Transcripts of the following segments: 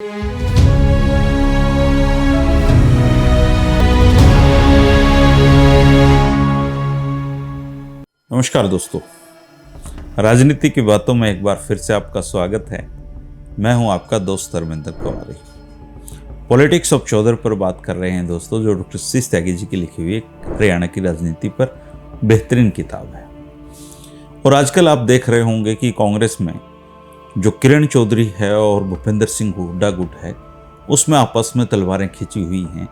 नमस्कार दोस्तों, राजनीति की बातों में एक बार फिर से आपका स्वागत है। मैं हूं आपका दोस्त धर्मेंद्र कुमारी। पॉलिटिक्स ऑफ चौधर पर बात कर रहे हैं दोस्तों, जो डॉक्टर शीश त्यागी जी की लिखी हुई एक हरियाणा की राजनीति पर बेहतरीन किताब है। और आजकल आप देख रहे होंगे कि कांग्रेस में जो किरण चौधरी है और भूपेंद्र सिंह हुड्डा गुट है, उसमें आपस में तलवारें खींची हुई हैं।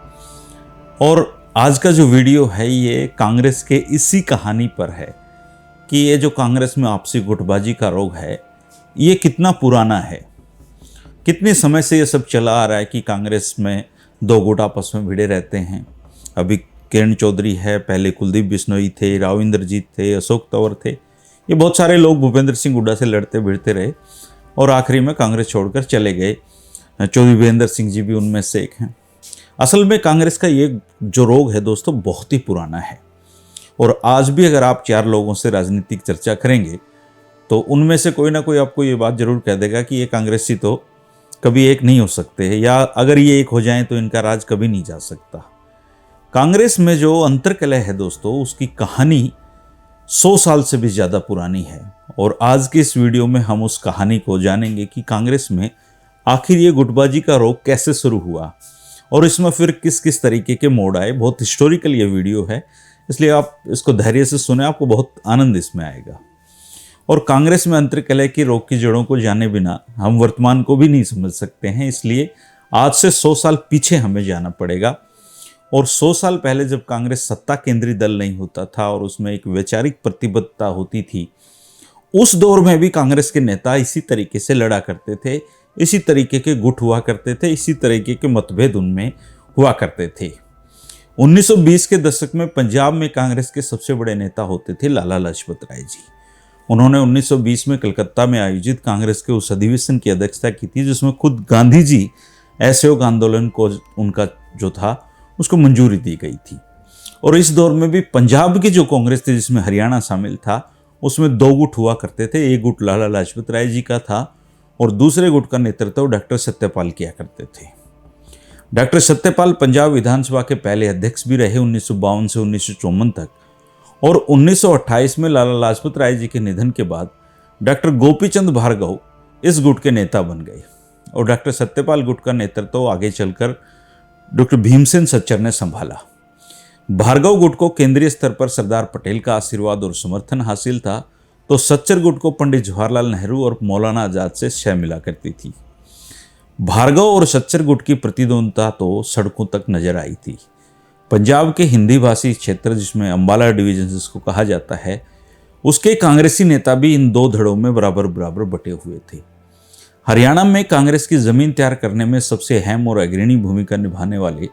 और आज का जो वीडियो है ये कांग्रेस के इसी कहानी पर है कि ये जो कांग्रेस में आपसी गुटबाजी का रोग है ये कितना पुराना है, कितने समय से ये सब चला आ रहा है कि कांग्रेस में दो गुट आपस में भिड़े रहते हैं। अभी किरण चौधरी है, पहले कुलदीप बिश्नोई थे, राव इंद्रजीत थे, अशोक तंवर थे, ये बहुत सारे लोग भूपेंद्र सिंह हुड्डा से लड़ते भिड़ते रहे और आखिरी में कांग्रेस छोड़कर चले गए। चौधरी वीरेंद्र सिंह जी भी उनमें से एक हैं। असल में कांग्रेस का ये जो रोग है दोस्तों बहुत ही पुराना है। और आज भी अगर आप चार लोगों से राजनीतिक चर्चा करेंगे तो उनमें से कोई ना कोई आपको ये बात जरूर कह देगा कि ये कांग्रेसी तो कभी एक नहीं हो सकते हैं, या अगर ये एक हो जाएं तो इनका राज कभी नहीं जा सकता। कांग्रेस में जो अंतर्कलह है दोस्तों, उसकी कहानी 100 साल से भी ज़्यादा पुरानी है। और आज की इस वीडियो में हम उस कहानी को जानेंगे कि कांग्रेस में आखिर ये गुटबाजी का रोग कैसे शुरू हुआ और इसमें फिर किस किस तरीके के मोड़ आए। बहुत हिस्टोरिकल ये वीडियो है, इसलिए आप इसको धैर्य से सुने, आपको बहुत आनंद इसमें आएगा। और कांग्रेस में अंतर्कलह की रोग की जड़ों को जाने बिना हम वर्तमान को भी नहीं समझ सकते हैं, इसलिए आज से 100 साल पीछे हमें जाना पड़ेगा। और 100 साल पहले जब कांग्रेस सत्ता केंद्रीय दल नहीं होता था और उसमें एक वैचारिक प्रतिबद्धता होती थी, उस दौर में भी कांग्रेस के नेता इसी तरीके से लड़ा करते थे, इसी तरीके के गुट हुआ करते थे, इसी तरीके के मतभेद उनमें हुआ करते थे। 1920 के दशक में पंजाब में कांग्रेस के सबसे बड़े नेता होते थे लाला लाजपत राय जी। उन्होंने 1920 में कलकत्ता में आयोजित कांग्रेस के उस अधिवेशन की अध्यक्षता की थी जिसमें खुद गांधी जी असहयोग आंदोलन को उनका जो था उसको मंजूरी दी गई थी। और इस दौर में भी पंजाब की जो कांग्रेस थी जिसमें हरियाणा शामिल था, उसमें दो गुट हुआ करते थे। एक गुट लाला लाजपत राय जी का था और दूसरे गुट का नेतृत्व डॉक्टर सत्यपाल किया करते थे। डॉक्टर सत्यपाल पंजाब विधानसभा के पहले अध्यक्ष भी रहे 1952 से 1954 तक। और 1928 में लाला लाजपत राय जी के निधन के बाद डॉक्टर गोपीचंद भार्गव इस गुट के नेता बन गए और डॉक्टर सत्यपाल गुट का नेतृत्व आगे चलकर डॉक्टर भीमसेन सच्चर ने संभाला। भार्गव गुट को केंद्रीय स्तर पर सरदार पटेल का आशीर्वाद और समर्थन हासिल था, तो सच्चर गुट को पंडित जवाहरलाल नेहरू और मौलाना आजाद से शय मिला करती थी। भार्गव और सच्चर गुट की प्रतिद्वंद्विता तो सड़कों तक नजर आई थी। पंजाब के हिंदी भाषी क्षेत्र जिसमें अंबाला डिवीजन जिसको कहा जाता है, उसके कांग्रेसी नेता भी इन दो धड़ों में बराबर बराबर बटे हुए थे। हरियाणा में कांग्रेस की जमीन तैयार करने में सबसे अहम और अग्रणी भूमिका निभाने वाले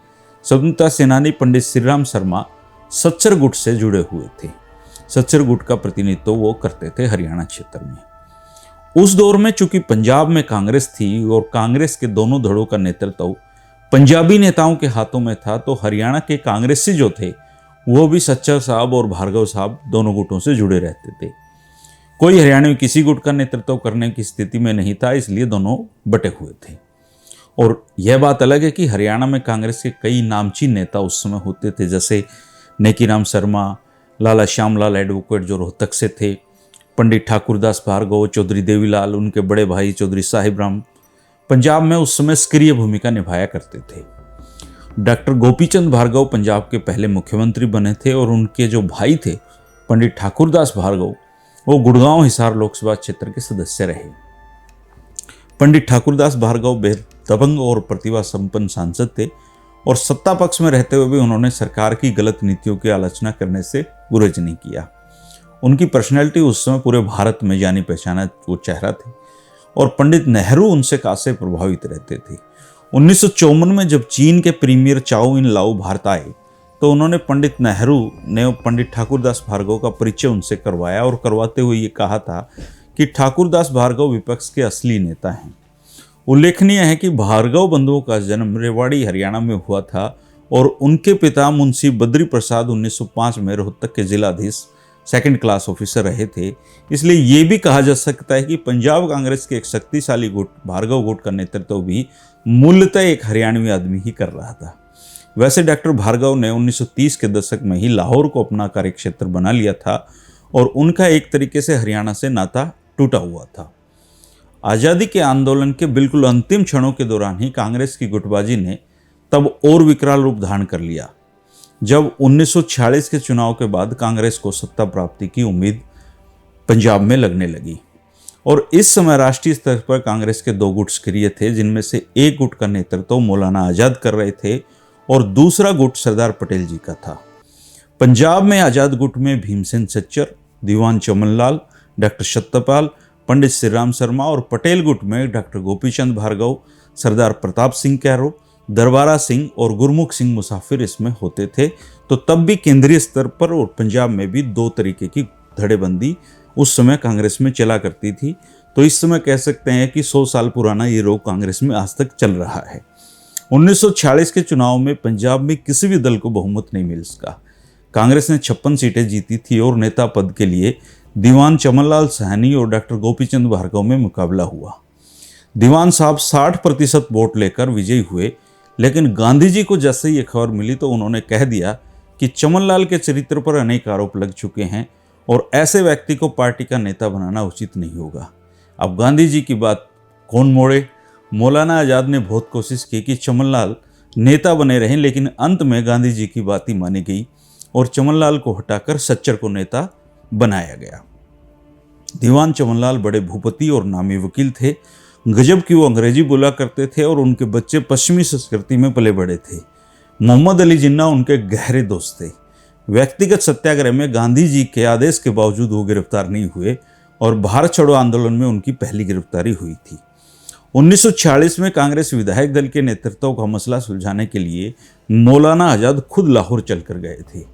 स्वतंत्रता सेनानी पंडित श्रीराम शर्मा सच्चर गुट से जुड़े हुए थे। सच्चर गुट का प्रतिनिधित्व वो करते थे हरियाणा क्षेत्र में। उस दौर में चूंकि पंजाब में कांग्रेस थी और कांग्रेस के दोनों धड़ों का नेतृत्व पंजाबी नेताओं के हाथों में था, तो हरियाणा के कांग्रेसी जो थे वो भी सच्चर साहब और भार्गव साहब दोनों गुटों से जुड़े रहते थे। कोई हरियाणा में किसी गुट का नेतृत्व करने की स्थिति में नहीं था, इसलिए दोनों बटे हुए थे। और यह बात अलग है कि हरियाणा में कांग्रेस के कई नामचीन नेता उस समय होते थे, जैसे नेकीराम शर्मा, लाला श्यामलाल एडवोकेट जो रोहतक से थे, पंडित ठाकुरदास भार्गव, चौधरी देवीलाल, उनके बड़े भाई चौधरी साहिब राम पंजाब में उस समय सक्रिय भूमिका निभाया करते थे। डॉक्टर गोपीचंद भार्गव पंजाब के पहले मुख्यमंत्री बने थे और उनके जो भाई थे पंडित ठाकुरदास भार्गव, वो गुड़गांव हिसार लोकसभा क्षेत्र के सदस्य रहे। पंडित ठाकुरदास भार्गव बेहद दबंग और प्रतिभा संपन्न सांसद थे और सत्ता पक्ष में रहते हुए भी उन्होंने सरकार की गलत नीतियों की आलोचना करने से गुरेज नहीं किया। उनकी पर्सनैलिटी उस समय पूरे भारत में जानी पहचाना वो चेहरा थे और पंडित नेहरू उनसे काफी प्रभावित रहते थे। 1954 में जब चीन के प्रीमियर चाओ इन लाओ भारत आए तो उन्होंने पंडित नेहरू ने पंडित ठाकुरदास भार्गव का परिचय उनसे करवाया और करवाते हुए ये कहा था कि ठाकुरदास भार्गव विपक्ष के असली नेता हैं। उल्लेखनीय है कि भार्गव बंधुओं का जन्म रेवाड़ी हरियाणा में हुआ था और उनके पिता मुंशी बद्री प्रसाद 1905 में रोहतक के जिलाधीश सेकंड क्लास ऑफिसर रहे थे। इसलिए ये भी कहा जा सकता है कि पंजाब कांग्रेस के एक शक्तिशाली गुट भार्गव गुट का नेतृत्व भी मूलतः एक हरियाणवी आदमी ही कर रहा था। वैसे डॉक्टर भार्गव ने 1930 के दशक में ही लाहौर को अपना कार्यक्षेत्र बना लिया था और उनका एक तरीके से हरियाणा से नाता टूटा हुआ था। आज़ादी के आंदोलन के बिल्कुल अंतिम क्षणों के दौरान ही कांग्रेस की गुटबाजी ने तब और विकराल रूप धारण कर लिया, जब 1946 के चुनाव के बाद कांग्रेस को सत्ता प्राप्ति की उम्मीद पंजाब में लगने लगी। और इस समय राष्ट्रीय स्तर पर कांग्रेस के दो गुट सक्रिय थे, जिनमें से एक गुट का नेतृत्व मौलाना आज़ाद कर रहे थे और दूसरा गुट सरदार पटेल जी का था। पंजाब में आज़ाद गुट में भीमसेन सच्चर, दीवान चमनलाल, डॉक्टर सत्यपाल, पंडित श्री राम शर्मा और पटेल गुट में डॉक्टर गोपीचंद भार्गव, सरदार प्रताप सिंह कैरो, दरबारा सिंह और गुरमुख सिंह मुसाफिर इसमें होते थे। तो तब भी केंद्रीय स्तर पर और पंजाब में भी दो तरीके की धड़ेबंदी उस समय कांग्रेस में चला करती थी। तो इस समय कह सकते हैं कि 100 साल पुराना ये रोग कांग्रेस में आज तक चल रहा है। 1946 के चुनाव में पंजाब में किसी भी दल को बहुमत नहीं मिल सका। कांग्रेस ने 56 सीटें जीती थी और नेता पद के लिए दीवान चमनलाल सैनी और डॉक्टर गोपीचंद भार्गव में मुकाबला हुआ। दीवान साहब 60% वोट लेकर विजयी हुए, लेकिन गांधी जी को जैसे ही ये खबर मिली तो उन्होंने कह दिया कि चमनलाल के चरित्र पर अनेक आरोप लग चुके हैं और ऐसे व्यक्ति को पार्टी का नेता बनाना उचित नहीं होगा। अब गांधी जी की बात कौन मोड़े। मौलाना आज़ाद ने बहुत कोशिश की कि चमनलाल नेता बने रहें, लेकिन अंत में गांधी जी की बात ही मानी गई और चमनलाल को हटाकर सच्चर को नेता बनाया गया। दीवान चमनलाल बड़े भूपति और नामी वकील थे। गजब की वो अंग्रेजी बोला करते थे और उनके बच्चे पश्चिमी संस्कृति में पले बड़े थे। मोहम्मद अली जिन्ना उनके गहरे दोस्त थे। व्यक्तिगत सत्याग्रह में गांधी जी के आदेश के बावजूद वो गिरफ्तार नहीं हुए और भारत छोड़ो आंदोलन में उनकी पहली गिरफ्तारी हुई थी। 1946 में कांग्रेस विधायक दल के नेतृत्व का मसला सुलझाने के लिए मौलाना आज़ाद खुद लाहौर चलकर गए थे।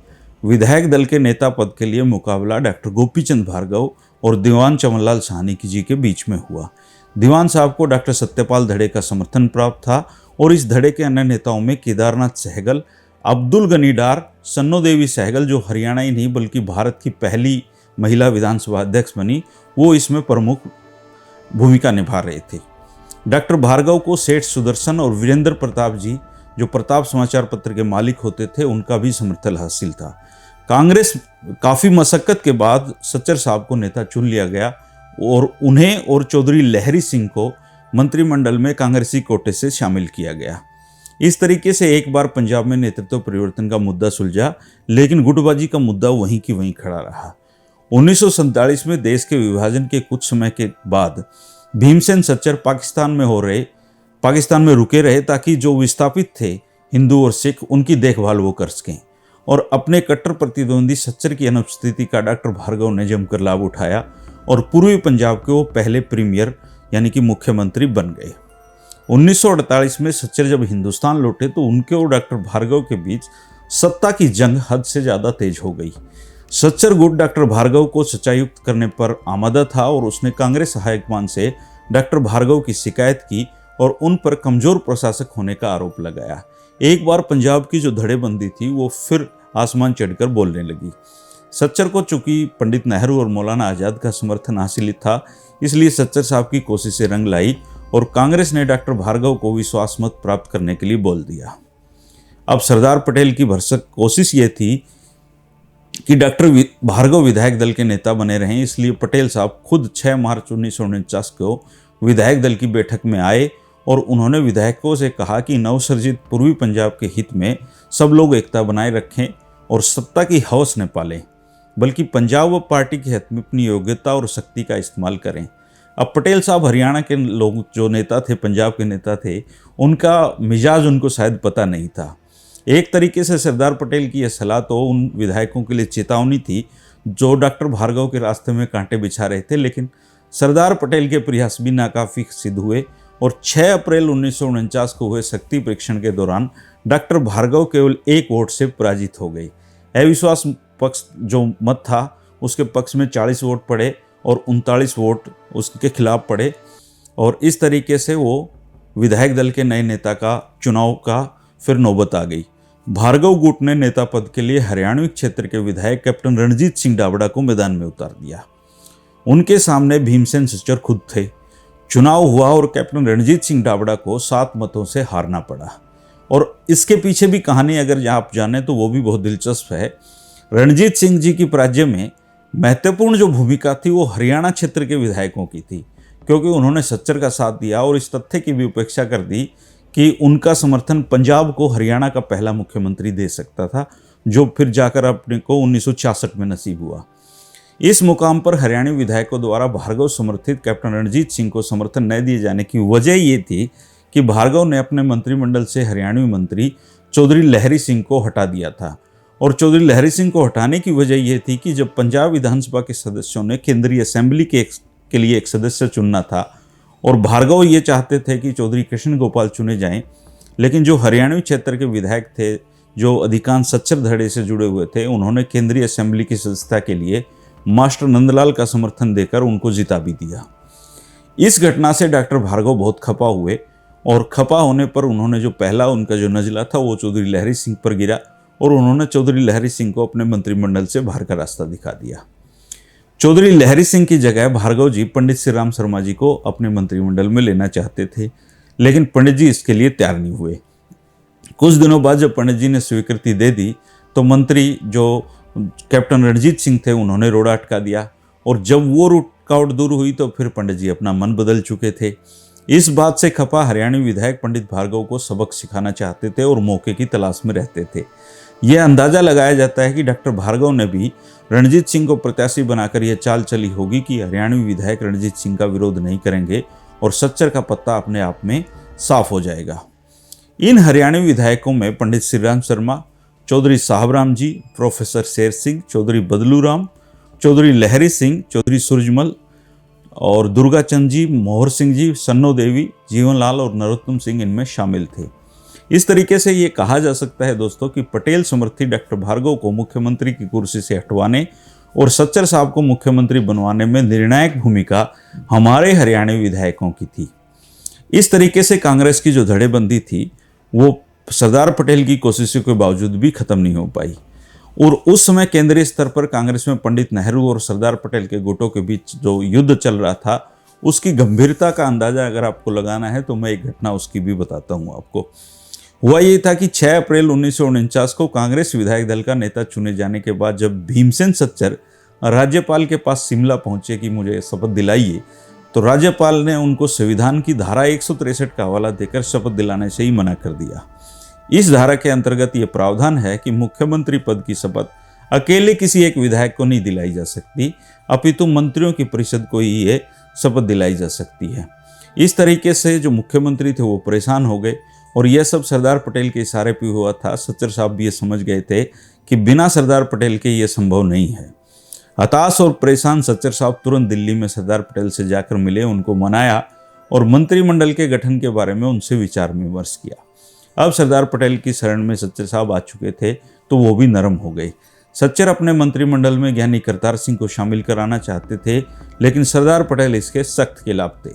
विधायक दल के नेता पद के लिए मुकाबला डॉक्टर गोपीचंद भार्गव और दीवान चमनलाल सैनी जी के बीच में हुआ। दीवान साहब को डॉक्टर सत्यपाल धड़े का समर्थन प्राप्त था और इस धड़े के अन्य नेताओं में केदारनाथ सहगल, अब्दुल गनी डार, सन्नो देवी सहगल, जो हरियाणा ही नहीं बल्कि भारत की पहली महिला विधानसभा अध्यक्ष बनी, वो इसमें प्रमुख भूमिका निभा रहे थे। डॉक्टर भार्गव को सेठ सुदर्शन और वीरेंद्र प्रताप जी, जो प्रताप समाचार पत्र के मालिक होते थे, उनका भी समर्थन हासिल था। कांग्रेस काफ़ी मशक्कत के बाद सच्चर साहब को नेता चुन लिया गया और उन्हें और चौधरी लहरी सिंह को मंत्रिमंडल में कांग्रेसी कोटे से शामिल किया गया। इस तरीके से एक बार पंजाब में नेतृत्व परिवर्तन का मुद्दा सुलझा, लेकिन गुटबाजी का मुद्दा वहीं की वहीं खड़ा रहा। 1947 में देश के विभाजन के कुछ समय के बाद भीमसेन सच्चर पाकिस्तान में रुके रहे ताकि जो विस्थापित थे हिंदू और सिख, उनकी देखभाल वो कर सकें। और अपने कट्टर प्रतिद्वंदी सच्चर की अनुपस्थिति का डॉक्टर भार्गव ने जमकर लाभ उठाया और पूर्वी पंजाब के वो पहले प्रीमियर यानी कि मुख्यमंत्री बन गए। 1948 में सच्चर जब हिंदुस्तान लौटे तो उनके और डॉक्टर भार्गव के बीच सत्ता की जंग हद से ज़्यादा तेज हो गई। सच्चर गुट डॉक्टर भार्गव को सच्चायुक्त करने पर आमादा था और उसने कांग्रेस हाईकमान से डॉक्टर भार्गव की शिकायत की और उन पर कमजोर प्रशासक होने का आरोप लगाया। एक बार पंजाब की जो धड़ेबंदी थी वो फिर आसमान चढ़कर बोलने लगी। सच्चर को चूंकि पंडित नेहरू और मौलाना आज़ाद का समर्थन हासिल था, इसलिए सच्चर साहब की कोशिशें रंग लाई और कांग्रेस ने डॉक्टर भार्गव को विश्वास मत प्राप्त करने के लिए बोल दिया। अब सरदार पटेल की भरसक कोशिश ये थी कि डॉक्टर भार्गव विधायक दल के नेता बने रहें, इसलिए पटेल साहब खुद 6 मार्च 1949 को विधायक दल की बैठक में आए और उन्होंने विधायकों से कहा कि नवसर्जित पूर्वी पंजाब के हित में सब लोग एकता बनाए रखें और सत्ता की हवस न पालें, बल्कि पंजाब व पार्टी के हित में अपनी योग्यता और शक्ति का इस्तेमाल करें। अब पटेल साहब हरियाणा के लोग जो नेता थे, पंजाब के नेता थे, उनका मिजाज उनको शायद पता नहीं था। एक तरीके से सरदार पटेल की यह सलाह तो उन विधायकों के लिए चेतावनी थी जो डॉक्टर भार्गव के रास्ते में कांटे बिछा रहे थे, लेकिन सरदार पटेल के प्रयास भी नाकाफी सिद्ध हुए और 6 अप्रैल 1949 को हुए शक्ति परीक्षण के दौरान डॉक्टर भार्गव केवल 1 वोट से पराजित हो गई। अविश्वास पक्ष जो मत था उसके पक्ष में 40 वोट पड़े और 39 वोट उसके खिलाफ पड़े और इस तरीके से वो विधायक दल के नए नेता का चुनाव का फिर नौबत आ गई। भार्गव गुट ने नेता पद के लिए हरियाणवी क्षेत्र के विधायक कैप्टन रणजीत सिंह डाबड़ा को मैदान में उतार दिया। उनके सामने भीमसेन सच्चर खुद थे। चुनाव हुआ और कैप्टन रणजीत सिंह डाबड़ा को 7 मतों से हारना पड़ा। और इसके पीछे भी कहानी अगर आप जाने तो वो भी बहुत दिलचस्प है। रणजीत सिंह जी की राज्य में महत्वपूर्ण जो भूमिका थी वो हरियाणा क्षेत्र के विधायकों की थी, क्योंकि उन्होंने सच्चर का साथ दिया और इस तथ्य की भी उपेक्षा कर दी कि उनका समर्थन पंजाब को हरियाणा का पहला मुख्यमंत्री दे सकता था, जो फिर जाकर अपने को 1966 में नसीब हुआ। इस मुकाम पर हरियाणवी विधायकों द्वारा भार्गव समर्थित कैप्टन रणजीत सिंह को समर्थन न दिए जाने की वजह ये थी कि भार्गव ने अपने मंत्रिमंडल से हरियाणवी मंत्री चौधरी लहरी सिंह को हटा दिया था। और चौधरी लहरी सिंह को हटाने की वजह यह थी कि जब पंजाब विधानसभा के सदस्यों ने केंद्रीय असेंबली के लिए एक सदस्य चुनना था और भार्गव ये चाहते थे कि चौधरी कृष्ण गोपाल चुने जाएं, लेकिन जो हरियाणवी क्षेत्र के विधायक थे जो अधिकांश सच्चर धड़े से जुड़े हुए थे, उन्होंने केंद्रीय असेंबली की सदस्यता के लिए मास्टर नंदलाल का समर्थन देकर उनको जिता भी दिया। इस घटना से डॉक्टर भार्गव बहुत खपा हुए और खपा होने पर उन्होंने जो पहला उनका जो नजला था वो चौधरी लहरी सिंह पर गिरा और उन्होंने चौधरी लहरी सिंह को अपने मंत्रिमंडल से बाहर का रास्ता दिखा दिया। चौधरी लहरी सिंह की जगह भार्गव जी पंडित श्री राम शर्मा जी को अपने मंत्रिमंडल में लेना चाहते थे, लेकिन पंडित जी इसके लिए तैयार नहीं हुए। कुछ दिनों बाद जब पंडित जी ने स्वीकृति दे दी तो मंत्री जो कैप्टन रणजीत सिंह थे उन्होंने रोड़ा अटका दिया, और जब वो रुकावट दूर हुई तो फिर पंडित जी अपना मन बदल चुके थे। इस बात से खपा हरियाणवी विधायक पंडित भार्गव को सबक सिखाना चाहते थे और मौके की तलाश में रहते थे। यह अंदाजा लगाया जाता है कि डॉक्टर भार्गव ने भी रणजीत सिंह को प्रत्याशी बनाकर यह चाल चली होगी कि हरियाणवी विधायक रणजीत सिंह का विरोध नहीं करेंगे और सच्चर का पत्ता अपने आप में साफ हो जाएगा। इन हरियाणवी विधायकों में पंडित श्री राम शर्मा, चौधरी साहबराम जी, प्रोफेसर शेर सिंह, चौधरी बदलू राम, चौधरी लहरी सिंह, चौधरी सूरजमल और दुर्गाचंद जी, मोहर सिंह जी, सन्नो देवी, जीवनलाल और नरोत्तम सिंह इनमें शामिल थे। इस तरीके से ये कहा जा सकता है दोस्तों कि पटेल समर्थी डॉक्टर भार्गव को मुख्यमंत्री की कुर्सी से हटवाने और सच्चर साहब को मुख्यमंत्री बनवाने में निर्णायक भूमिका हमारे हरियाणवी विधायकों की थी। इस तरीके से कांग्रेस की जो धड़ेबंदी थी वो सरदार पटेल की कोशिशों के बावजूद भी खत्म नहीं हो पाई। और उस समय केंद्रीय स्तर पर कांग्रेस में पंडित नेहरू और सरदार पटेल के गुटों के बीच जो युद्ध चल रहा था उसकी गंभीरता का अंदाजा अगर आपको लगाना है तो मैं एक घटना उसकी भी बताता हूँ आपको। हुआ ये था कि 6 अप्रैल 1949 को कांग्रेस विधायक दल का नेता चुने जाने के बाद जब भीमसेन सच्चर राज्यपाल के पास शिमला पहुंचे कि मुझे शपथ दिलाइए, तो राज्यपाल ने उनको संविधान की धारा 163 का हवाला देकर शपथ दिलाने से ही मना कर दिया। इस धारा के अंतर्गत ये प्रावधान है कि मुख्यमंत्री पद की शपथ अकेले किसी एक विधायक को नहीं दिलाई जा सकती, अपितु मंत्रियों की परिषद को ही ये शपथ दिलाई जा सकती है। इस तरीके से जो मुख्यमंत्री थे वो परेशान हो गए और यह सब सरदार पटेल के इशारे पे हुआ था। सच्चर साहब भी ये समझ गए थे कि बिना सरदार पटेल के ये संभव नहीं है। हताश और परेशान सच्चर साहब तुरंत दिल्ली में सरदार पटेल से जाकर मिले, उनको मनाया और मंत्रिमंडल के गठन के बारे में उनसे विचार विमर्श किया। अब सरदार पटेल की शरण में सच्चर साहब आ चुके थे तो वो भी नरम हो गए। सच्चर अपने मंत्रिमंडल में ज्ञानी करतार सिंह को शामिल कराना चाहते थे, लेकिन सरदार पटेल इसके सख्त खिलाफ थे।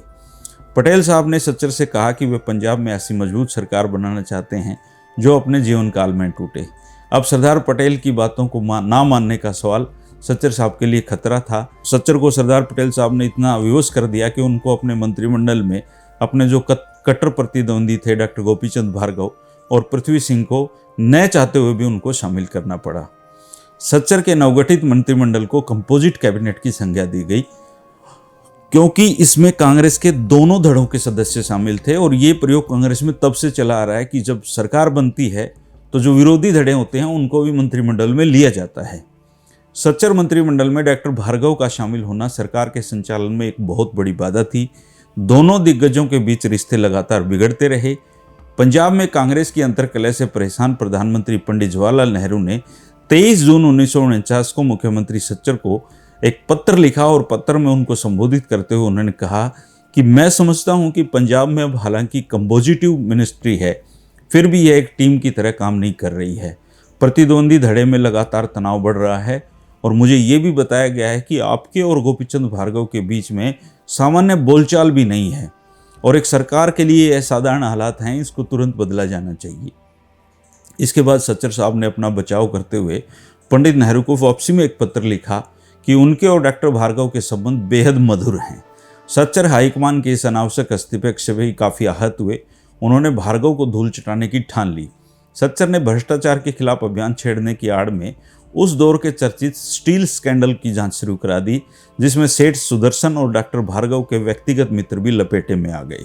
पटेल साहब ने सच्चर से कहा कि वे पंजाब में ऐसी मजबूत सरकार बनाना चाहते हैं जो अपने जीवन काल में टूटे। अब सरदार पटेल की बातों को ना मानने का सवाल सच्चर साहब के लिए खतरा था। सच्चर को सरदार पटेल साहब ने इतना विवश कर दिया कि उनको अपने मंत्रिमंडल में अपने जो कट्टर प्रतिद्वंदी थे डॉक्टर गोपीचंद भार्गव और पृथ्वी सिंह को न चाहते हुए भी उनको शामिल करना पड़ा। सच्चर के नवगठित मंत्रिमंडल को कंपोजिट कैबिनेट की संज्ञा दी गई, क्योंकि इसमें कांग्रेस के दोनों धड़ों के सदस्य शामिल थे। और ये प्रयोग कांग्रेस में तब से चला आ रहा है कि जब सरकार बनती है तो जो विरोधी धड़े होते हैं उनको भी मंत्रिमंडल में लिया जाता है। सच्चर मंत्रिमंडल में डॉक्टर भार्गव का शामिल होना सरकार के संचालन में एक बहुत बड़ी बाधा थी। दोनों दिग्गजों के बीच रिश्ते लगातार बिगड़ते रहे। पंजाब में कांग्रेस की अंतर्कलह से परेशान प्रधानमंत्री पंडित जवाहरलाल नेहरू ने 23 जून 1949 को मुख्यमंत्री सच्चर को एक पत्र लिखा और पत्र में उनको संबोधित करते हुए उन्होंने कहा कि मैं समझता हूं कि पंजाब में अब हालांकि कंपोजिटिव मिनिस्ट्री है, फिर भी यह एक टीम की तरह काम नहीं कर रही है। प्रतिद्वंदी धड़े में लगातार तनाव बढ़ रहा है और मुझे ये भी बताया गया है कि आपके और गोपीचंद भार्गव के बीच में सामान्य बोलचाल भी नहीं है और एक सरकार के लिए यह साधारण हालात हैं, इसको तुरंत बदला जाना चाहिए। इसके बाद सच्चर साहब ने अपना बचाव करते हुए पंडित नेहरू को वापसी में एक पत्र लिखा कि उनके और डॉक्टर भार्गव के संबंध बेहद मधुर हैं सच्चर हाईकमान के इस अनावश्यक इस्तीफे से भी काफ़ी आहत हुए। उन्होंने भार्गव को धूल चटाने की ठान ली। सच्चर ने भ्रष्टाचार के खिलाफ अभियान छेड़ने की आड़ में उस दौर के चर्चित स्टील स्कैंडल की जांच शुरू करा दी, जिसमें सेठ सुदर्शन और डॉक्टर भार्गव के व्यक्तिगत मित्र भी लपेटे में आ गए।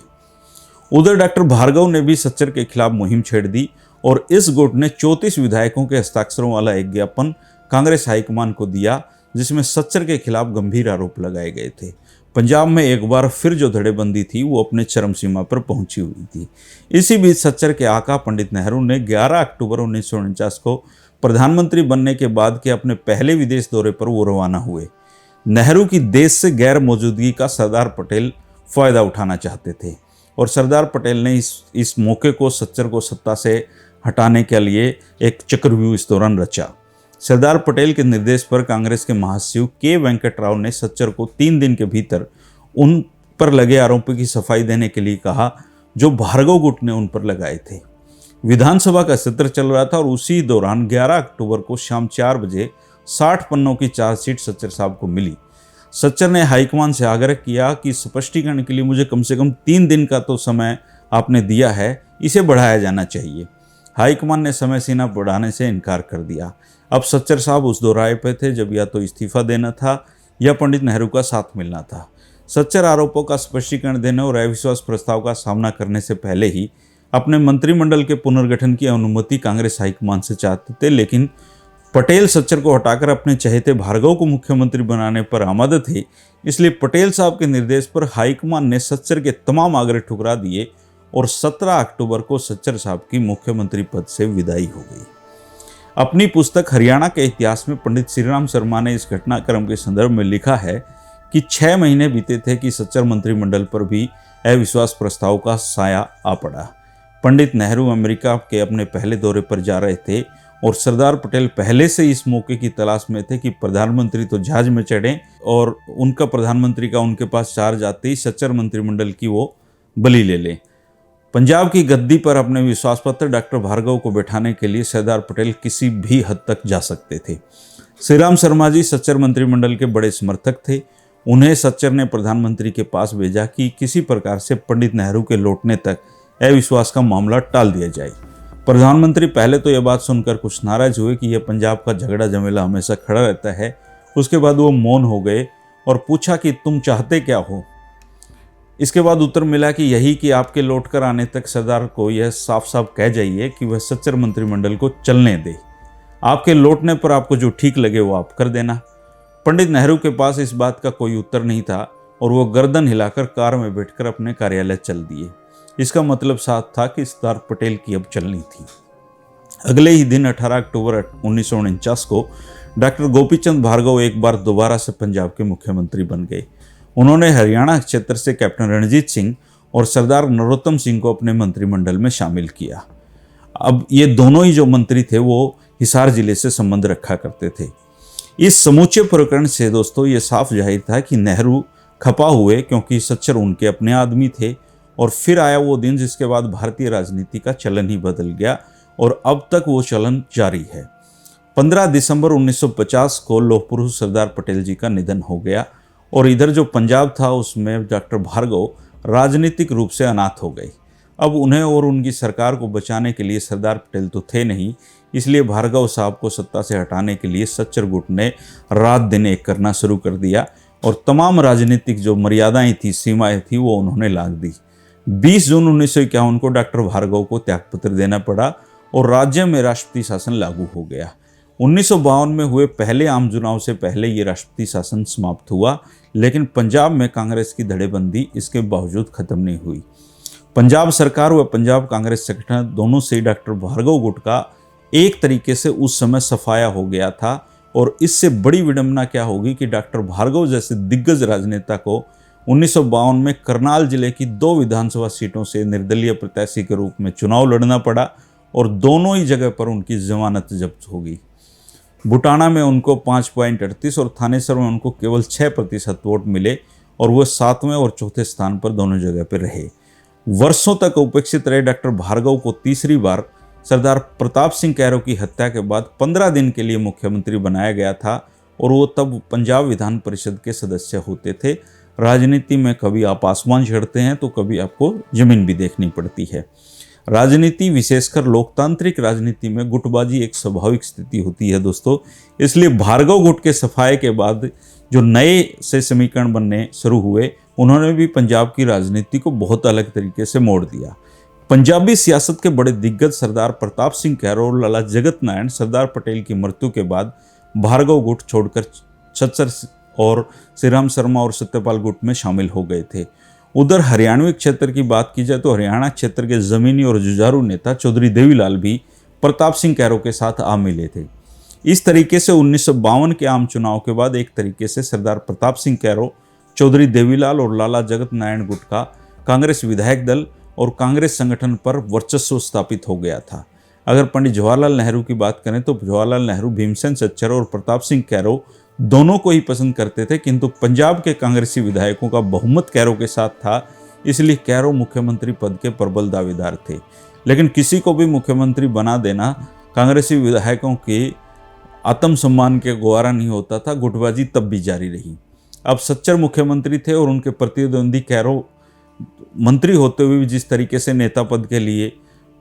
उधर डॉक्टर भार्गव ने भी सच्चर के खिलाफ मुहिम छेड़ दी और इस गुट ने 34 विधायकों के हस्ताक्षरों वाला एक ज्ञापन कांग्रेस हाईकमान को दिया, जिसमें सच्चर के खिलाफ गंभीर आरोप लगाए गए थे। पंजाब में एक बार फिर जो धड़ेबंदी थी वो अपने चरम सीमा पर पहुंची हुई थी। इसी बीच सच्चर के आका पंडित नेहरू ने 11 अक्टूबर 1949 को प्रधानमंत्री बनने के बाद के अपने पहले विदेश दौरे पर वो रवाना हुए। नेहरू की देश से गैर मौजूदगी का सरदार पटेल फ़ायदा उठाना चाहते थे और सरदार पटेल ने इस मौके को सच्चर को सत्ता से हटाने के लिए एक चक्रव्यूह इस दौरान रचा। सरदार पटेल के निर्देश पर कांग्रेस के महासचिव के वेंकट राव ने सच्चर को 3 दिन के भीतर उन पर लगे आरोपों की सफाई देने के लिए कहा जो भार्गव गुट ने उन पर लगाए थे। विधानसभा का सत्र चल रहा था और उसी दौरान 11 अक्टूबर को शाम 4 बजे 60 पन्नों की चार्जशीट सच्चर साहब को मिली। सच्चर ने हाईकमान से आग्रह किया कि स्पष्टीकरण के लिए मुझे कम से कम 3 दिन का तो समय आपने दिया है, इसे बढ़ाया जाना चाहिए। हाईकमान ने समय सीमा बढ़ाने से इनकार कर दिया। अब सच्चर साहब उस दोराहे पे थे जब या तो इस्तीफा देना था या पंडित नेहरू का साथ मिलना था। सच्चर आरोपों का स्पष्टीकरण देने और अविश्वास प्रस्ताव का सामना करने से पहले ही अपने मंत्रिमंडल के पुनर्गठन की अनुमति कांग्रेस हाईकमान से चाहते थे, लेकिन पटेल सच्चर को हटाकर अपने चहेते भार्गव को मुख्यमंत्री बनाने पर आमादा थे। इसलिए पटेल साहब के निर्देश पर हाईकमान ने सच्चर के तमाम आग्रह ठुकरा दिए और 17 अक्टूबर को सच्चर साहब की मुख्यमंत्री पद से विदाई हो गई। अपनी पुस्तक हरियाणा के इतिहास में पंडित श्रीराम शर्मा ने इस घटनाक्रम के संदर्भ में लिखा है कि 6 महीने बीते थे कि सच्चर मंत्रिमंडल पर भी अविश्वास प्रस्ताव का साया आ पड़ा। पंडित नेहरू अमेरिका के अपने पहले दौरे पर जा रहे थे और सरदार पटेल पहले से इस मौके की तलाश में थे कि प्रधानमंत्री तो जहाज में चढ़ें और उनका प्रधानमंत्री का उनके पास चार्ज आते ही सच्चर मंत्रिमंडल की वो बलि ले लें। पंजाब की गद्दी पर अपने विश्वास पत्र डॉक्टर भार्गव को बैठाने के लिए सरदार पटेल किसी भी हद तक जा सकते थे। श्रीराम शर्मा जी सच्चर मंत्रिमंडल के बड़े समर्थक थे। उन्हें सच्चर ने प्रधानमंत्री के पास भेजा कि किसी प्रकार से पंडित नेहरू के लौटने तक अविश्वास का मामला टाल दिया जाए। प्रधानमंत्री पहले तो यह बात सुनकर कुछ नाराज हुए कि यह पंजाब का झगड़ा झमेला हमेशा खड़ा रहता है। उसके बाद वो मौन हो गए और पूछा कि तुम चाहते क्या हो। इसके बाद उत्तर मिला कि यही कि आपके लौटकर आने तक सरदार को यह साफ साफ कह जाइए कि वह सच्चर मंत्रिमंडल को चलने दे। आपके लौटने पर आपको जो ठीक लगे वो आप कर देना। पंडित नेहरू के पास इस बात का कोई उत्तर नहीं था और वो गर्दन हिलाकर कार में बैठकर अपने कार्यालय चल दिए। इसका मतलब साफ था कि सरदार पटेल की अब चलनी थी। अगले ही दिन 18 अक्टूबर 1949 को डॉक्टर गोपीचंद भार्गव एक बार दोबारा से पंजाब के मुख्यमंत्री बन गए। उन्होंने हरियाणा क्षेत्र से कैप्टन रणजीत सिंह और सरदार नरोत्तम सिंह को अपने मंत्रिमंडल में शामिल किया। अब ये दोनों ही जो मंत्री थे वो हिसार जिले से संबंध रखा करते थे। इस समूचे प्रकरण से दोस्तों ये साफ जाहिर था कि नेहरू खपा हुए, क्योंकि सच्चर उनके अपने आदमी थे। और फिर आया वो दिन जिसके बाद भारतीय राजनीति का चलन ही बदल गया और अब तक वो चलन जारी है। 15 दिसंबर 1950 को लौह पुरुष सरदार पटेल जी का निधन हो गया और इधर जो पंजाब था उसमें डॉक्टर भार्गव राजनीतिक रूप से अनाथ हो गए। अब उन्हें और उनकी सरकार को बचाने के लिए सरदार पटेल तो थे नहीं, इसलिए भार्गव साहब को सत्ता से हटाने के लिए सच्चर गुट ने रात दिन एक करना शुरू कर दिया और तमाम राजनीतिक जो मर्यादाएं थी, सीमाएं थी, वो उन्होंने लांघ दी। 20 जून 1951 को डॉक्टर भार्गव को त्यागपत्र देना पड़ा और राज्य में राष्ट्रपति शासन लागू हो गया। 1952 में हुए पहले आम चुनाव से पहले ये राष्ट्रपति शासन समाप्त हुआ, लेकिन पंजाब में कांग्रेस की धड़ेबंदी इसके बावजूद खत्म नहीं हुई। पंजाब सरकार व पंजाब कांग्रेस संगठन दोनों से डॉक्टर भार्गव गुट का एक तरीके से उस समय सफाया हो गया था और इससे बड़ी विडंबना क्या होगी कि डॉक्टर भार्गव जैसे दिग्गज राजनेता को 1952 में करनाल जिले की 2 विधानसभा सीटों से निर्दलीय प्रत्याशी के रूप में चुनाव लड़ना पड़ा और दोनों ही जगह पर उनकी जमानत जब्त हो गई। बुटाना में उनको 5.38 और थानेसर में उनको केवल 6% वोट मिले और वह 7वें और 4थे स्थान पर दोनों जगह पर रहे। वर्षों तक उपेक्षित रहे डॉक्टर भार्गव को तीसरी बार सरदार प्रताप सिंह कैरो की हत्या के बाद 15 दिन के लिए मुख्यमंत्री बनाया गया था और वो तब पंजाब विधान परिषद के सदस्य होते थे। राजनीति में कभी आप आसमान चढ़ते हैं तो कभी आपको जमीन भी देखनी पड़ती है। राजनीति, विशेषकर लोकतांत्रिक राजनीति में गुटबाजी एक स्वाभाविक स्थिति होती है दोस्तों। इसलिए भार्गव गुट के सफाए के बाद जो नए से समीकरण बनने शुरू हुए, उन्होंने भी पंजाब की राजनीति को बहुत अलग तरीके से मोड़ दिया। पंजाबी सियासत के बड़े दिग्गज सरदार प्रताप सिंह कैरो और लाला जगत नारायण सरदार पटेल की मृत्यु के बाद भार्गव गुट छोड़कर छच्चर और श्री राम शर्मा और सत्यपाल गुट में शामिल हो गए थे। उधर हरियाणवी क्षेत्र की बात की जाए तो हरियाणा क्षेत्र के जमीनी और जुझारू नेता चौधरी देवीलाल भी प्रताप सिंह कैरो के साथ आ मिले थे। इस तरीके से 1952 के आम चुनाव के बाद एक तरीके से सरदार प्रताप सिंह कैरो, चौधरी देवीलाल और लाला जगत नारायण गुट का कांग्रेस विधायक दल और कांग्रेस संगठन पर वर्चस्व स्थापित हो गया था। अगर पंडित जवाहरलाल नेहरू की बात करें तो जवाहरलाल नेहरू भीमसेन सच्चर और प्रताप सिंह कैरो दोनों को ही पसंद करते थे, किंतु पंजाब के कांग्रेसी विधायकों का बहुमत कैरो के साथ था, इसलिए कैरो मुख्यमंत्री पद के प्रबल दावेदार थे। लेकिन किसी को भी मुख्यमंत्री बना देना कांग्रेसी विधायकों के आत्मसम्मान के गवारा नहीं होता था। गुटबाजी तब भी जारी रही। अब सच्चर मुख्यमंत्री थे और उनके प्रतिद्वंदी कैरो मंत्री होते हुए भी जिस तरीके से नेता पद के लिए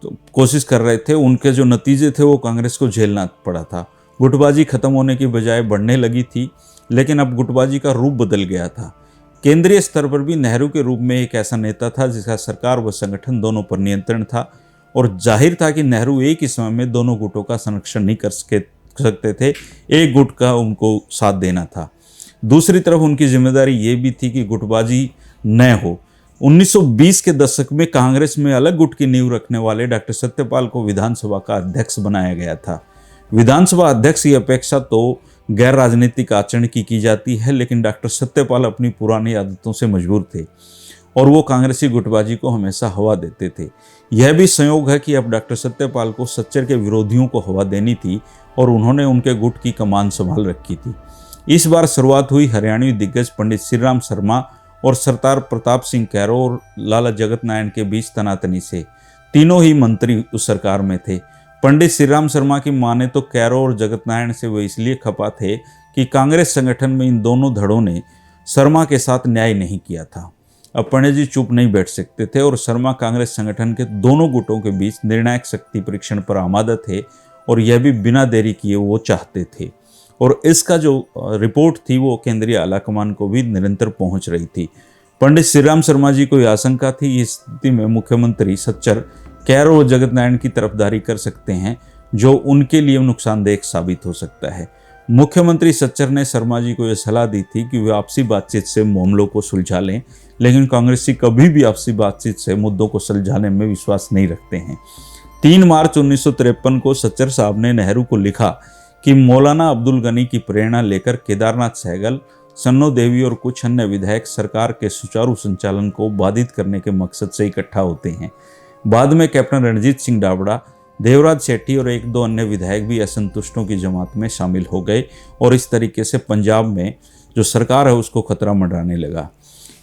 तो कोशिश कर रहे थे, उनके जो नतीजे थे वो कांग्रेस को झेलना पड़ा था। गुटबाजी खत्म होने की बजाय बढ़ने लगी थी, लेकिन अब गुटबाजी का रूप बदल गया था। केंद्रीय स्तर पर भी नेहरू के रूप में एक ऐसा नेता था जिसका सरकार व संगठन दोनों पर नियंत्रण था, और जाहिर था कि नेहरू एक ही समय में दोनों गुटों का संरक्षण नहीं कर सकते थे, एक गुट का उनको साथ देना था। दूसरी तरफ उनकी जिम्मेदारी ये भी थी कि गुटबाजी न हो। 1920 के दशक में कांग्रेस में अलग गुट की नींव रखने वाले डॉक्टर सत्यपाल को विधानसभा का अध्यक्ष बनाया गया था। विधानसभा अध्यक्ष की अपेक्षा तो गैर राजनीतिक आचरण की जाती है, लेकिन डॉक्टर सत्यपाल अपनी पुरानी आदतों से मजबूर थे और वो कांग्रेसी गुटबाजी को हमेशा हवा देते थे। यह भी संयोग है कि अब डॉक्टर सत्यपाल को सच्चर के विरोधियों को हवा देनी थी और उन्होंने उनके गुट की कमान संभाल रखी थी। इस बार शुरुआत हुई हरियाणवी दिग्गज पंडित श्री राम शर्मा और सरदार प्रताप सिंह कैरो और लाला जगत नारायण के बीच तनातनी से। तीनों ही मंत्री उस सरकार में थे। पंडित श्री राम शर्मा की माने तो कैरो और जगत नारायण से वे इसलिए खपा थे कि कांग्रेस संगठन में इन दोनों धड़ों ने शर्मा के साथ न्याय नहीं किया था। अब पंडित जी चुप नहीं बैठ सकते थे और शर्मा कांग्रेस संगठन के दोनों गुटों के बीच निर्णायक शक्ति परीक्षण पर आमादा थे, और यह भी बिना देरी किए वो चाहते थे। और इसका जो रिपोर्ट थी वो केंद्रीय आलाकमान को भी निरंतर पहुंच रही थी। पंडित श्री राम शर्मा जी को यह आशंका थी इस स्थिति में मुख्यमंत्री सच्चर कैरो और जगत नारायण की तरफदारी कर सकते हैं, जो उनके लिए नुकसानदेह साबित हो सकता है। मुख्यमंत्री सच्चर ने शर्मा जी को यह सलाह दी थी कि वे आपसी बातचीत से मामलों को सुलझा लें, लेकिन कांग्रेसी कभी भी आपसी बातचीत से मुद्दों को सुलझाने में विश्वास नहीं रखते हैं। 3 मार्च 1953 को सच्चर साहब ने नेहरू को लिखा कि मौलाना अब्दुल गनी की प्रेरणा लेकर केदारनाथ सहगल, सन्नो देवी और कुछ अन्य विधायक सरकार के सुचारू संचालन को बाधित करने के मकसद से इकट्ठा होते हैं। बाद में कैप्टन रणजीत सिंह डाबड़ा, देवराज सेठी और 1-2 अन्य विधायक भी असंतुष्टों की जमात में शामिल हो गए, और इस तरीके से पंजाब में जो सरकार है उसको खतरा मंडराने लगा।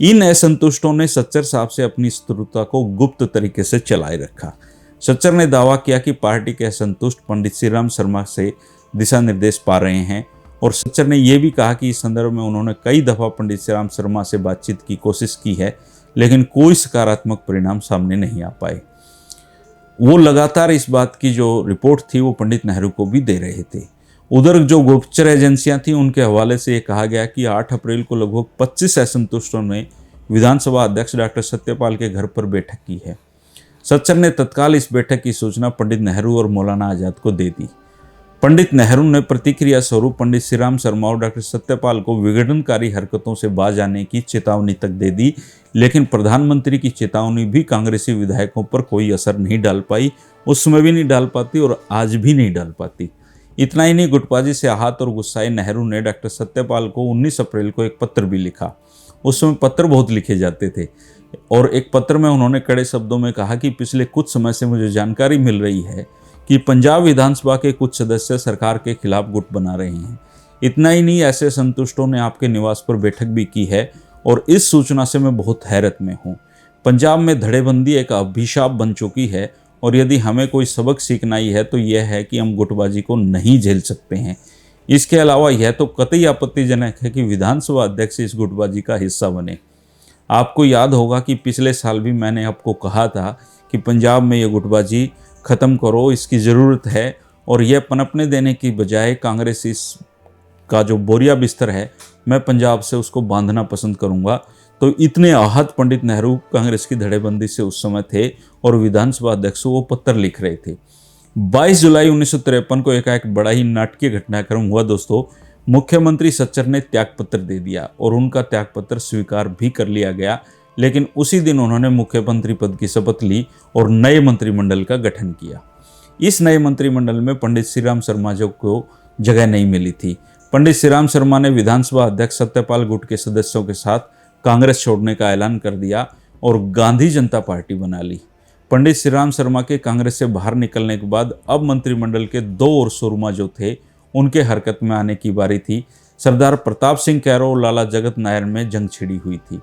इन असंतुष्टों ने सच्चर साहब से अपनी शत्रुता को गुप्त तरीके से चलाए रखा। सच्चर ने दावा किया कि पार्टी के असंतुष्ट पंडित श्री राम शर्मा से दिशा निर्देश पा रहे हैं, और सच्चर ने यह भी कहा कि इस संदर्भ में उन्होंने कई दफ़ा पंडित श्री राम शर्मा से बातचीत की कोशिश की है, लेकिन कोई सकारात्मक परिणाम सामने नहीं आ पाए। वो लगातार इस बात की जो रिपोर्ट थी वो पंडित नेहरू को भी दे रहे थे। उधर जो गुप्तचर एजेंसियां थीं उनके हवाले से ये कहा गया कि 8 अप्रैल को लगभग 25 असंतुष्टों ने विधानसभा अध्यक्ष डॉक्टर सत्यपाल के घर पर बैठक की है। सच्चर ने तत्काल इस बैठक की सूचना पंडित नेहरू और मौलाना आज़ाद को दे दी। पंडित नेहरू ने प्रतिक्रिया स्वरूप पंडित श्री राम शर्मा और डॉक्टर सत्यपाल को विघटनकारी हरकतों से बाज आने की चेतावनी तक दे दी, लेकिन प्रधानमंत्री की चेतावनी भी कांग्रेसी विधायकों पर कोई असर नहीं डाल पाई। उस समय भी नहीं डाल पाती और आज भी नहीं डाल पाती। इतना ही नहीं, गुटबाजी से आहत और गुस्साए नेहरू ने डॉक्टर सत्यपाल को 19 अप्रैल को एक पत्र भी लिखा। उस समय पत्र बहुत लिखे जाते थे, और एक पत्र में उन्होंने कड़े शब्दों में कहा कि पिछले कुछ समय से मुझे जानकारी मिल रही है कि पंजाब विधानसभा के कुछ सदस्य सरकार के खिलाफ गुट बना रहे हैं। इतना ही नहीं, ऐसे संतुष्टों ने आपके निवास पर बैठक भी की है, और इस सूचना से मैं बहुत हैरत में हूँ। पंजाब में धड़ेबंदी एक अभिशाप बन चुकी है, और यदि हमें कोई सबक सीखना ही है तो यह है कि हम गुटबाजी को नहीं झेल सकते हैं। इसके अलावा यह तो कतई आपत्तिजनक है कि विधानसभा अध्यक्ष इस गुटबाजी का हिस्सा बने। आपको याद होगा कि पिछले साल भी मैंने आपको कहा था कि पंजाब में ये गुटबाजी ख़त्म करो, इसकी ज़रूरत है, और यह पनपने देने की बजाय कांग्रेस इस का जो बोरिया बिस्तर है मैं पंजाब से उसको बांधना पसंद करूंगा। तो इतने आहत पंडित नेहरू कांग्रेस की धड़ेबंदी से उस समय थे और विधानसभा अध्यक्ष को वो पत्र लिख रहे थे। 22 जुलाई 1953 को एक बड़ा ही नाटकीय घटनाक्रम हुआ दोस्तों। मुख्यमंत्री सच्चर ने त्यागपत्र दे दिया और उनका त्यागपत्र स्वीकार भी कर लिया गया, लेकिन उसी दिन उन्होंने मुख्यमंत्री पद की शपथ ली और नए मंत्रिमंडल का गठन किया। इस नए मंत्रिमंडल में पंडित श्रीराम शर्मा जी को जगह नहीं मिली थी। पंडित श्रीराम शर्मा ने विधानसभा अध्यक्ष सत्यपाल गुट के सदस्यों के साथ कांग्रेस छोड़ने का ऐलान कर दिया और गांधी जनता पार्टी बना ली। पंडित श्रीराम शर्मा के कांग्रेस से बाहर निकलने के बाद अब मंत्रिमंडल के दो और सुरमा जो थे उनके हरकत में आने की बारी थी। सरदार प्रताप सिंह कैरो और लाला जगत नायर में जंग छिड़ी हुई थी।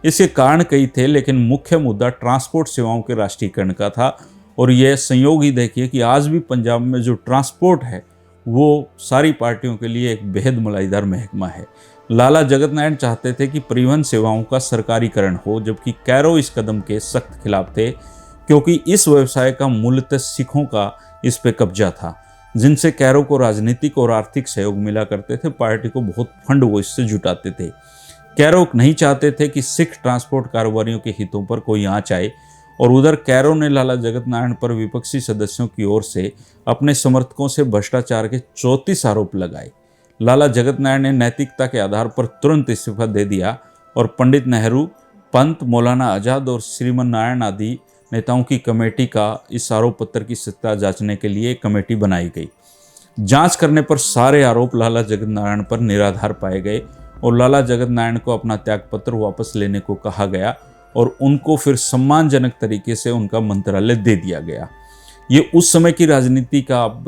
इसके कारण कई थे, लेकिन मुख्य मुद्दा ट्रांसपोर्ट सेवाओं के राष्ट्रीयकरण का था। और यह संयोग ही देखिए कि आज भी पंजाब में जो ट्रांसपोर्ट है वो सारी पार्टियों के लिए एक बेहद मलाईदार महकमा है। लाला जगत नारायण चाहते थे कि परिवहन सेवाओं का सरकारीकरण हो, जबकि कैरो इस कदम के सख्त खिलाफ थे, क्योंकि इस व्यवसाय का मूलतः सिखों का इस पे कब्जा था, जिनसे कैरो को राजनीतिक और आर्थिक सहयोग मिला करते थे। पार्टी को बहुत फंड वो इससे जुटाते थे। कैरो नहीं चाहते थे कि सिख ट्रांसपोर्ट कारोबारियों के हितों पर कोई आंच आए, और उधर कैरो ने लाला जगत नारायण पर विपक्षी सदस्यों की ओर से अपने समर्थकों से भ्रष्टाचार के 34 आरोप लगाए। लाला जगत नारायण ने नैतिकता के आधार पर तुरंत इस्तीफा दे दिया और पंडित नेहरू, पंत, मौलाना आज़ाद और श्रीमन नारायण आदि नेताओं की कमेटी का इस आरोप पत्र की सत्ता जांचने के लिए एक कमेटी बनाई गई। जांच करने पर सारे आरोप लाला जगत नारायण पर निराधार पाए गए और लाला जगत नारायण को अपना त्यागपत्र वापस लेने को कहा गया और उनको फिर सम्मानजनक तरीके से उनका मंत्रालय दे दिया गया। ये उस समय की राजनीति का आप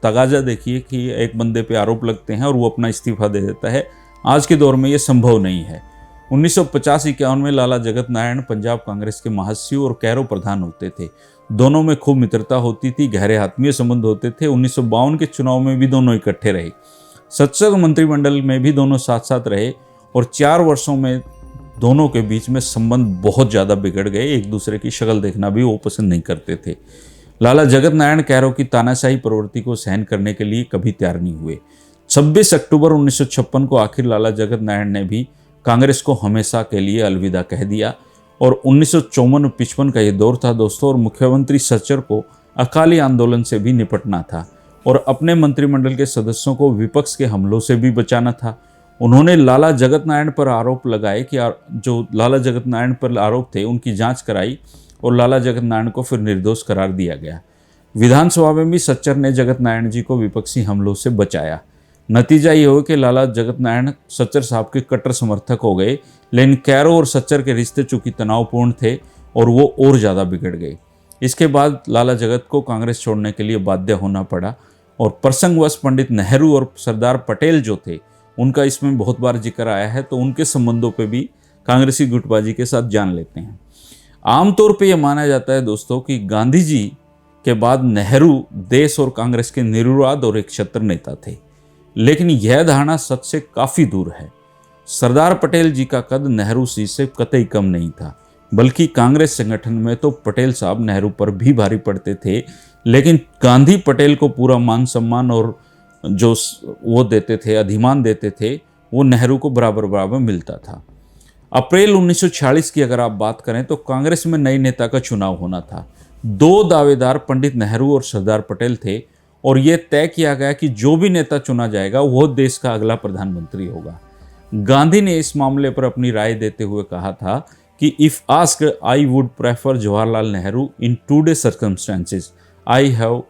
तगाजा देखिए कि एक बंदे पे आरोप लगते हैं और वो अपना इस्तीफा दे देता है। आज के दौर में ये संभव नहीं है। 1950-51 में लाला जगत नारायण पंजाब कांग्रेस के महासचिव और कैरो प्रधान होते थे। दोनों में खूब मित्रता होती थी, गहरे आत्मीय संबंध होते थे। 1952 के चुनाव में भी दोनों इकट्ठे रहे। सच्चर मंत्रिमंडल में भी दोनों साथ साथ रहे और 4 वर्षों में दोनों के बीच में संबंध बहुत ज़्यादा बिगड़ गए। एक दूसरे की शक्ल देखना भी वो पसंद नहीं करते थे। लाला जगत नारायण कैरो की तानाशाही प्रवृत्ति को सहन करने के लिए कभी तैयार नहीं हुए। 26 अक्टूबर 1956 को आखिर लाला जगत नारायण ने भी कांग्रेस को हमेशा के लिए अलविदा कह दिया और 1954-55 का ये दौर था दोस्तों, और मुख्यमंत्री सच्चर को अकाली आंदोलन से भी निपटना था और अपने मंत्रिमंडल के सदस्यों को विपक्ष के हमलों से भी बचाना था। उन्होंने लाला जगत नारायण पर आरोप लगाए कि जो लाला जगत नारायण पर आरोप थे उनकी जांच कराई और लाला जगत नारायण को फिर निर्दोष करार दिया गया। विधानसभा में भी सच्चर ने जगत नारायण जी को विपक्षी हमलों से बचाया। नतीजा ये हो कि लाला जगत नारायण सच्चर साहब के कट्टर समर्थक हो गए, लेकिन कैरो और सच्चर के रिश्ते चूंकि तनावपूर्ण थे और वो और ज़्यादा बिगड़ गए। इसके बाद लाला जगत को कांग्रेस छोड़ने के लिए बाध्य होना पड़ा और प्रसंगवश पंडित नेहरू और सरदार पटेल जो थे उनका इसमें बहुत बार जिक्र आया है, तो उनके संबंधों पे भी कांग्रेसी गुटबाजी के साथ जान लेते हैं। आमतौर पे यह माना जाता है दोस्तों कि गांधी जी के बाद नेहरू देश और कांग्रेस के निर्विवाद और एकछत्र नेता थे, लेकिन यह धारणा सच से काफ़ी दूर है। सरदार पटेल जी का कद नेहरू जी से कतई कम नहीं था, बल्कि कांग्रेस संगठन में तो पटेल साहब नेहरू पर भी भारी पड़ते थे, लेकिन गांधी पटेल को पूरा मान सम्मान और जो वो देते थे, अधिमान देते थे, वो नेहरू को बराबर बराबर मिलता था। अप्रैल 1946 की अगर आप बात करें तो कांग्रेस में नए नेता का चुनाव होना था। 2 दावेदार पंडित नेहरू और सरदार पटेल थे और ये तय किया गया कि जो भी नेता चुना जाएगा वो देश का अगला प्रधानमंत्री होगा। गांधी ने इस मामले पर अपनी राय देते हुए कहा था कि if asked I would prefer Jawaharlal Nehru in today circumstances, I have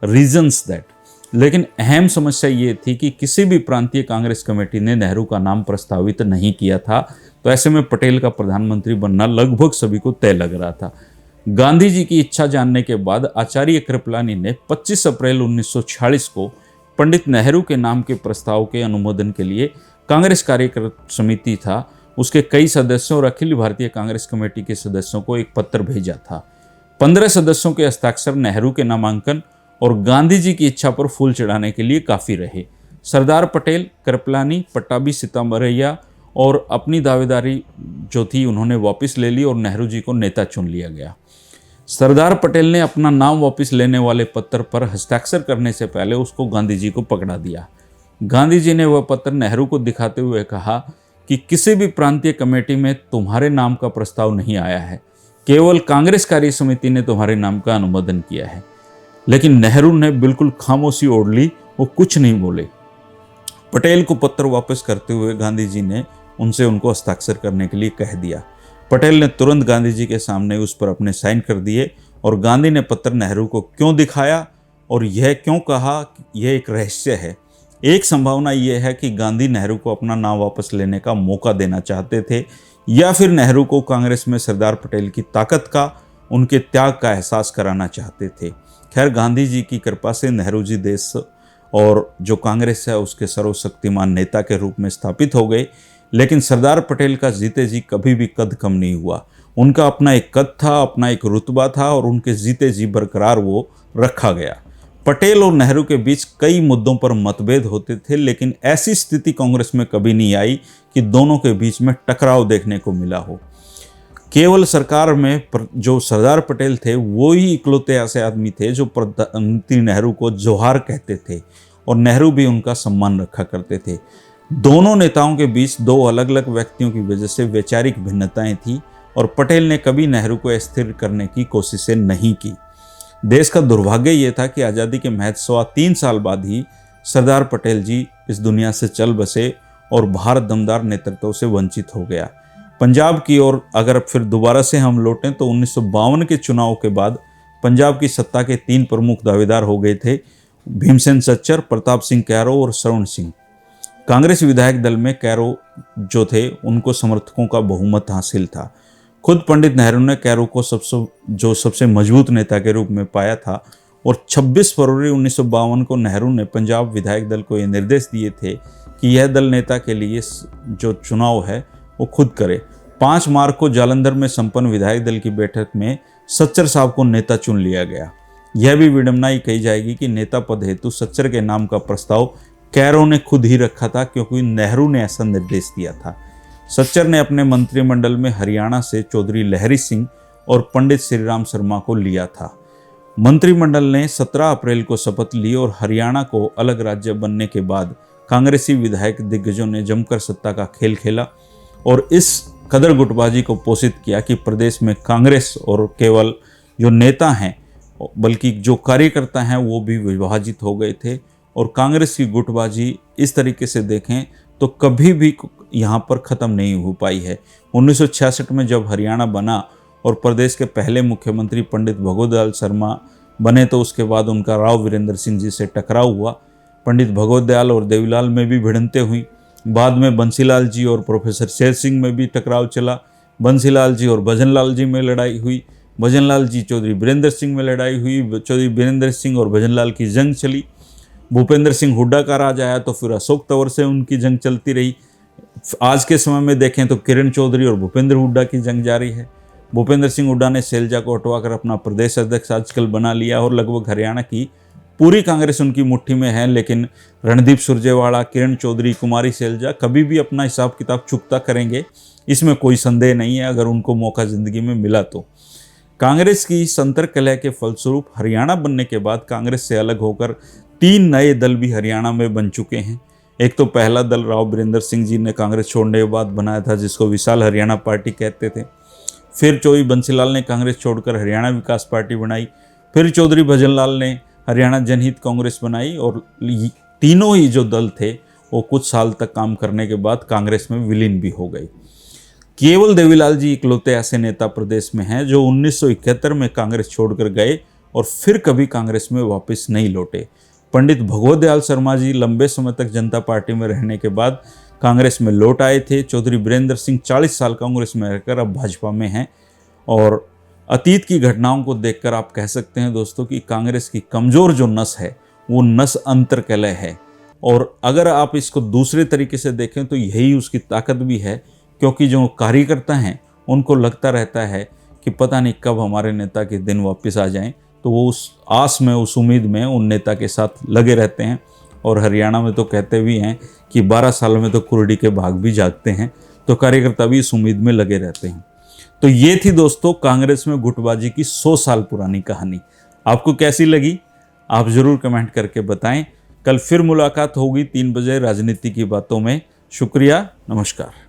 reasons that. लेकिन अहम समस्या ये थी कि किसी भी प्रांतीय कांग्रेस कमेटी ने नेहरू का नाम प्रस्तावित नहीं किया था, तो ऐसे में पटेल का प्रधानमंत्री बनना लगभग सभी को तय लग रहा था। गांधी जी की इच्छा जानने के बाद आचार्य कृपलानी ने 25 अप्रैल 1946 को पंडित नेहरू के नाम के प्रस्ताव के अनुमोदन के लिए कांग्रेस कार्यकारिणी समिति था, उसके कई सदस्यों और अखिल भारतीय कांग्रेस कमेटी के सदस्यों को एक पत्र भेजा था। 15 सदस्यों के हस्ताक्षर नेहरू के नामांकन और गांधी जी की इच्छा पर फूल चढ़ाने के लिए काफ़ी रहे। सरदार पटेल, कृपलानी, पट्टाभी, सीतामढ़ैया और अपनी दावेदारी जो थी उन्होंने वापस ले ली और नेहरू जी को नेता चुन लिया गया। सरदार पटेल ने अपना नाम वापस लेने वाले पत्र पर हस्ताक्षर करने से पहले उसको गांधी जी को पकड़ा दिया। गांधी जी ने वह पत्र नेहरू को दिखाते हुए कहा कि किसी भी प्रांतीय कमेटी में तुम्हारे नाम का प्रस्ताव नहीं आया है, केवल कांग्रेस कार्य समिति ने तुम्हारे नाम का अनुमोदन किया है। लेकिन नेहरू ने बिल्कुल खामोशी ओढ़ ली, वो कुछ नहीं बोले। पटेल को पत्र वापस करते हुए गांधी जी ने उनसे उनको हस्ताक्षर करने के लिए कह दिया। पटेल ने तुरंत गांधी जी के सामने उस पर अपने साइन कर दिए और गांधी ने पत्र नेहरू को क्यों दिखाया और यह क्यों कहा कि यह एक रहस्य है। एक संभावना यह है कि गांधी नेहरू को अपना नाम वापस लेने का मौका देना चाहते थे या फिर नेहरू को कांग्रेस में सरदार पटेल की ताकत का, उनके त्याग का एहसास कराना चाहते थे। खैर, गांधी जी की कृपा से नेहरू जी देश और जो कांग्रेस है उसके सर्वशक्तिमान नेता के रूप में स्थापित हो गए। लेकिन सरदार पटेल का जीते जी कभी भी कद कम नहीं हुआ। उनका अपना एक कद था, अपना एक रुतबा था और उनके जीते जी बरकरार वो रखा गया। पटेल और नेहरू के बीच कई मुद्दों पर मतभेद होते थे, लेकिन ऐसी स्थिति कांग्रेस में कभी नहीं आई कि दोनों के बीच में टकराव देखने को मिला हो। केवल सरकार में जो सरदार पटेल थे वो ही इकलौते ऐसे आदमी थे जो प्रधानमंत्री नेहरू को जोहार कहते थे और नेहरू भी उनका सम्मान रखा करते थे। दोनों नेताओं के बीच दो अलग अलग व्यक्तियों की वजह से वैचारिक भिन्नताएं थी और पटेल ने कभी नेहरू को अस्थिर करने की कोशिशें नहीं की। देश का दुर्भाग्य ये था कि आज़ादी के महज 3 साल बाद ही सरदार पटेल जी इस दुनिया से चल बसे और भारत दमदार नेतृत्व से वंचित हो गया। पंजाब की ओर अगर फिर दोबारा से हम लौटें तो 1952 के चुनाव के बाद पंजाब की सत्ता के 3 प्रमुख दावेदार हो गए थे, भीमसेन सच्चर, प्रताप सिंह कैरो और श्रवण सिंह। कांग्रेस विधायक दल में कैरो जो थे उनको समर्थकों का बहुमत हासिल था। खुद पंडित नेहरू ने कैरो को सबसे मजबूत नेता के रूप में पाया था और 26 फरवरी 1952 को नेहरू ने पंजाब विधायक दल को ये निर्देश दिए थे कि यह दल नेता के लिए जो चुनाव है वो खुद करे। 5 मार्च को जालंधर में संपन्न विधायक दल की बैठक में सच्चर साहब को नेता चुन लिया गया। यह भी विडंबना ही कही जाएगी कि नेता पद हेतु सच्चर के नाम का प्रस्ताव कैरो ने खुद ही रखा था, क्योंकि नेहरू ने ऐसा निर्देश दिया था। सच्चर ने अपने मंत्रिमंडल में हरियाणा से चौधरी लहरी सिंह और पंडित श्रीराम शर्मा को लिया था। मंत्रिमंडल ने 17 अप्रैल को शपथ ली और हरियाणा को अलग राज्य बनने के बाद कांग्रेसी विधायक दिग्गजों ने जमकर सत्ता का खेल खेला और इस कदर गुटबाजी को पोषित किया कि प्रदेश में कांग्रेस और केवल जो नेता हैं बल्कि जो कार्यकर्ता हैं वो भी विभाजित हो गए थे। और कांग्रेस की गुटबाजी इस तरीके से देखें तो कभी भी यहाँ पर ख़त्म नहीं हो पाई है। 1966 में जब हरियाणा बना और प्रदेश के पहले मुख्यमंत्री पंडित भगवत दयाल शर्मा बने तो उसके बाद उनका राव वीरेंद्र सिंह जी से टकराव हुआ। पंडित भगवत दयाल और देवीलाल में भी भिड़ंतें हुई। बाद में बंसीलाल जी और प्रोफेसर शेर सिंह में भी टकराव चला। बंसीलाल जी और भजनलाल जी में लड़ाई हुई। भजनलाल जी चौधरी बीरेंद्र सिंह में लड़ाई हुई। चौधरी बीरेंद्र सिंह और भजनलाल की जंग चली। भूपेंद्र सिंह हुड्डा का राज आया तो फिर अशोक तंवर से उनकी जंग चलती रही। आज के समय में देखें तो किरण चौधरी और भूपेंद्र हुड्डा की जंग जारी है। भूपेंद्र सिंह हुड्डा ने शैलजा को हटवाकर अपना प्रदेश अध्यक्ष आजकल बना लिया और लगभग हरियाणा की पूरी कांग्रेस उनकी मुट्ठी में है। लेकिन रणदीप सुरजेवाला, किरण चौधरी, कुमारी शैलजा कभी भी अपना हिसाब किताब चुकता करेंगे, इसमें कोई संदेह नहीं है अगर उनको मौका जिंदगी में मिला तो। कांग्रेस की संतर कलह के फलस्वरूप हरियाणा बनने के बाद कांग्रेस से अलग होकर 3 नए दल भी हरियाणा में बन चुके हैं। एक तो पहला दल राव बीरेंद्र सिंह जी ने कांग्रेस छोड़ने के बाद बनाया था, जिसको विशाल हरियाणा पार्टी कहते थे। फिर चौधरी बंसीलाल ने कांग्रेस छोड़कर हरियाणा विकास पार्टी बनाई। फिर चौधरी भजनलाल ने हरियाणा जनहित कांग्रेस बनाई और तीनों ही जो दल थे वो कुछ साल तक काम करने के बाद कांग्रेस में विलीन भी हो गई। केवल देवीलाल जी इकलौते ऐसे नेता प्रदेश में हैं जो 1971 में कांग्रेस छोड़कर गए और फिर कभी कांग्रेस में वापस नहीं लौटे। पंडित भगवत दयाल शर्मा जी लंबे समय तक जनता पार्टी में रहने के बाद कांग्रेस में लौट आए थे। चौधरी बीरेंद्र सिंह 40 साल कांग्रेस में रहकर अब भाजपा में हैं। और अतीत की घटनाओं को देखकर आप कह सकते हैं दोस्तों कि कांग्रेस की कमज़ोर जो नस है वो नस अंतरकलह है। और अगर आप इसको दूसरे तरीके से देखें तो यही उसकी ताकत भी है, क्योंकि जो कार्यकर्ता हैं उनको लगता रहता है कि पता नहीं कब हमारे नेता के दिन वापस आ जाएं, तो वो उस आस में, उस उम्मीद में उन नेता के साथ लगे रहते हैं और हरियाणा में तो कहते भी हैं कि 12 साल में तो कुर्डी के भाग भी जागते हैं, तो कार्यकर्ता भी इस उम्मीद में लगे रहते हैं। तो ये थी दोस्तों कांग्रेस में गुटबाजी की 100 साल पुरानी कहानी। आपको कैसी लगी आप ज़रूर कमेंट करके बताएं। कल फिर मुलाकात होगी 3 बजे राजनीति की बातों में। शुक्रिया, नमस्कार।